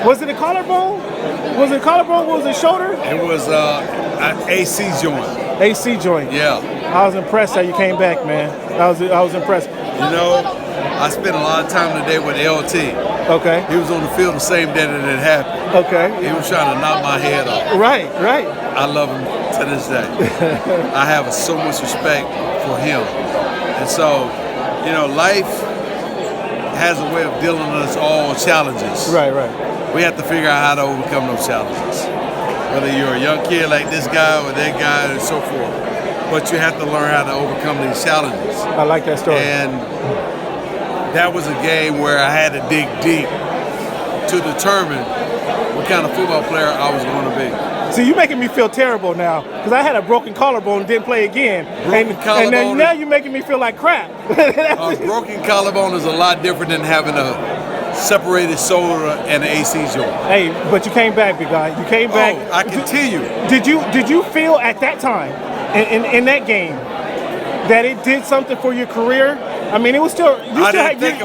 Was it a collarbone? Was it collarbone? Was it shoulder? It was an AC joint. AC joint. Yeah. I was impressed how you came back, man. I was impressed. You know, I spent a lot of time today with LT. Okay. He was on the field the same day that it happened. Okay. He was trying to knock my head off. Right. I love him to this day. I have so much respect for him. And so, you know, life has a way of dealing with us all challenges. Right. We have to figure out how to overcome those challenges. Whether you're a young kid like this guy or that guy and so forth. But you have to learn how to overcome these challenges. I like that story. And that was a game where I had to dig deep to determine what kind of football player I was going to be. See, you're making me feel terrible now because I had a broken collarbone and didn't play again. And then now you're making me feel like crap. A broken collarbone is a lot different than having a separated shoulder and an AC joint. Hey, but you came back, big guy. You came back. Oh, I continue. Did you feel at that time in that game that it did something for your career? I mean, it was still you had years to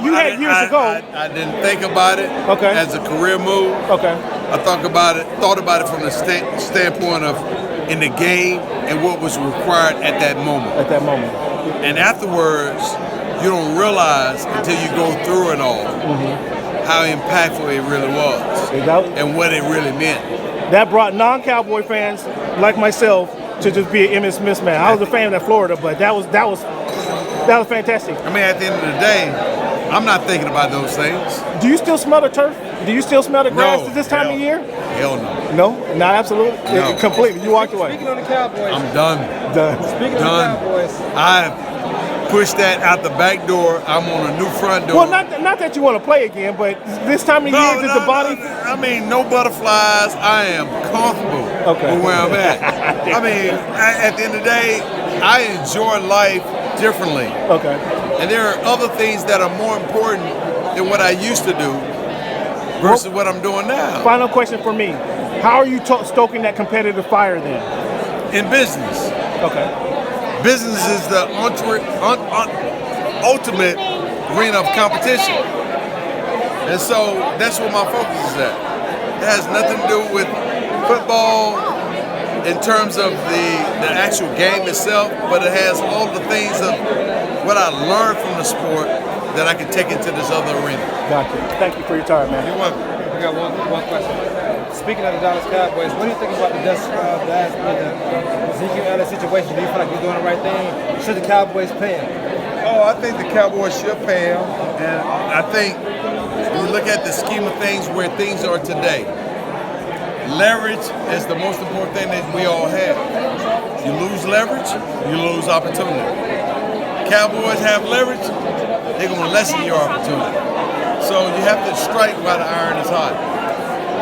go. I didn't think about it as a career move. Okay. I thought about it from the standpoint of in the game and what was required at that moment. And afterwards, you don't realize until you go through it all how impactful it really was and what it really meant. That brought non-Cowboy fans like myself to just be an Emmitt Smith man. I was a fan of Florida, but that was fantastic. I mean, at the end of the day, I'm not thinking about those things. Do you still smell the turf? Do you still smell the grass at this time of year? Hell no. No? Not absolutely? No. Completely. You walked away. Speaking on the Cowboys. I'm done. Speaking on the Cowboys. I pushed that out the back door. I'm on a new front door. Well, not that you want to play again, but this time of year, does the body... I mean, no butterflies. I am comfortable with where I'm at. I mean, at the end of the day, I enjoy life differently. Okay. And there are other things that are more important than what I used to do versus what I'm doing now. Final question for me. How are you stoking that competitive fire then? In business. Okay. Business is the ultimate arena of competition. And so that's where my focus is at. It has nothing to do with football in terms of the actual game itself, but it has all the things of what I learned from the sport that I can take into this other arena. Gotcha. Thank you for your time, man. You're welcome. We got one question. Speaking of the Dallas Cowboys, what do you think about the Ezekiel Elliott situation? Do you feel like you're doing the right thing? Should the Cowboys pay him? Oh, I think the Cowboys should pay him. And I think when you look at the scheme of things where things are today, leverage is the most important thing that we all have. You lose leverage, you lose opportunity. Cowboys have leverage, they're going to lessen your opportunity. So you have to strike while the iron is hot.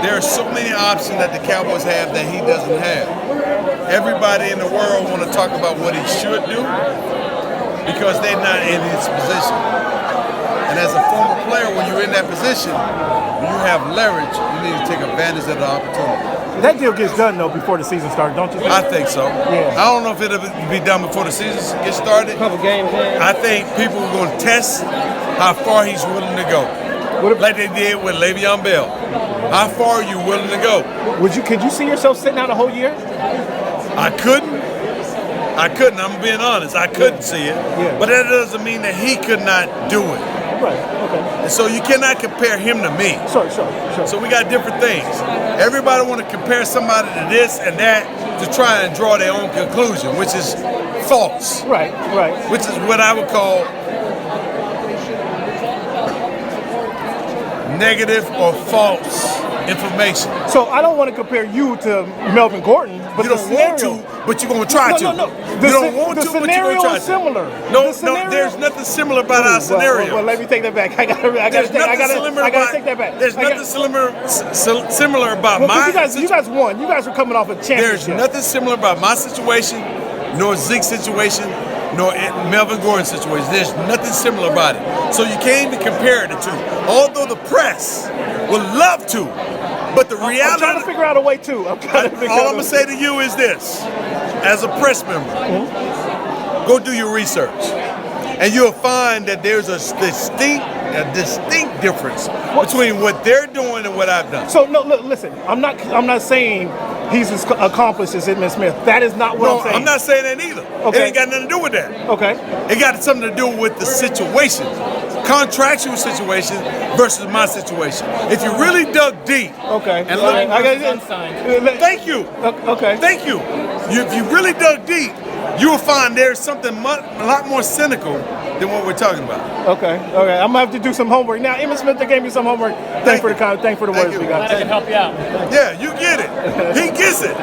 There are so many options that the Cowboys have that he doesn't have. Everybody in the world want to talk about what he should do because they're not in his position. And as a former player, when you're in that position, when you have leverage, you need to take advantage of the opportunity. That deal gets done, though, before the season starts, don't you think? I think so. Yeah. I don't know if it'll be done before the season gets started. A couple games in. I think people are going to test how far he's willing to go. Like they did with Le'Veon Bell. How far are you willing to go? Could you see yourself sitting out a whole year? I couldn't. I'm being honest. I couldn't see it. Yeah. But that doesn't mean that he could not do it. Right, okay. And so you cannot compare him to me. Sure. So we got different things. Everybody want to compare somebody to this and that to try and draw their own conclusion, which is false. Right. Which is what I would call negative or false information. So I don't want to compare you to Melvin Gordon, but you don't want to, but you're going to try to. No. You don't want to, but you're going to try to. The similar. No, there's nothing similar about our scenario. Well, let me take that back. I gotta take that back. There's nothing similar about my situation. You guys won. You guys were coming off a championship. There's nothing similar about my situation, nor Zeke's situation, nor Melvin Gordon's situation. There's nothing similar about it. So you can't even compare the two. Although the press would love to, but the reality... I'm trying to figure out a way too. All I'm going to say to you is this. As a press member, go do your research. And you'll find that there's a distinct a distinct difference between what they're doing and what I've done. So no, look, listen. I'm not saying he's as accomplished as Emmitt Smith. That is not what I'm saying. I'm not saying that either. Okay. It ain't got nothing to do with that. Okay. It got something to do with the situation, contractual situation versus my situation. If you really dug deep, okay, and look, thank you. Okay. Thank you. If you really dug deep, you will find there's something a lot more cynical than what we're talking about. Okay. I'm gonna have to do some homework now. Emmitt Smith, they gave me some homework. Thanks for the words we got. I can help you out. Yeah, you get it. He gets it.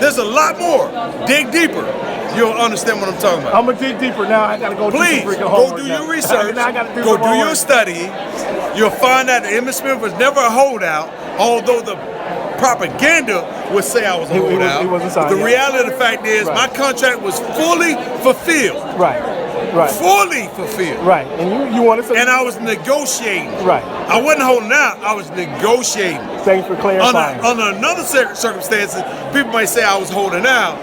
There's a lot more. Dig deeper. You'll understand what I'm talking about. I'm gonna dig deeper now. I gotta go do Please, some freaking go homework. do now. your research. Now I gotta Go some do your homework. study. You'll find out that Emmitt Smith was never a holdout, although the propaganda would say I was a holdout. He wasn't signed, the yeah. reality of the fact is my contract was fully fulfilled. Right. Fully fulfilled. Right. And you wanted some. And I was negotiating. Right. I wasn't holding out. I was negotiating. Thanks for clarifying. Under another circumstances, people might say I was holding out.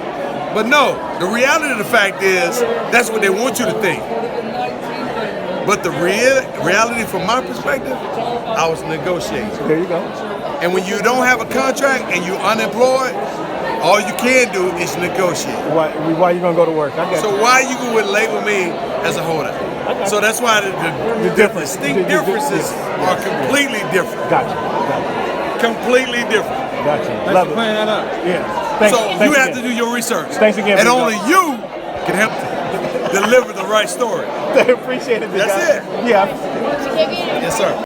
But no, the reality of the fact is that's what they want you to think. But the reality from my perspective, I was negotiating. There you go. And when you don't have a contract and you're unemployed, all you can do is negotiate. Why are you gonna go to work? I get So you. why you would label me as a holdout? So that's why the difference. distinct differences are completely different. Gotcha. Completely different. Gotcha. Thanks Love for it. clearing that up. Yeah. Thanks, So thanks you have again. to do your research. Thanks again, And big only dog. you can help deliver the right story. Appreciate it, big That's guy. it. Yeah. Yes, sir.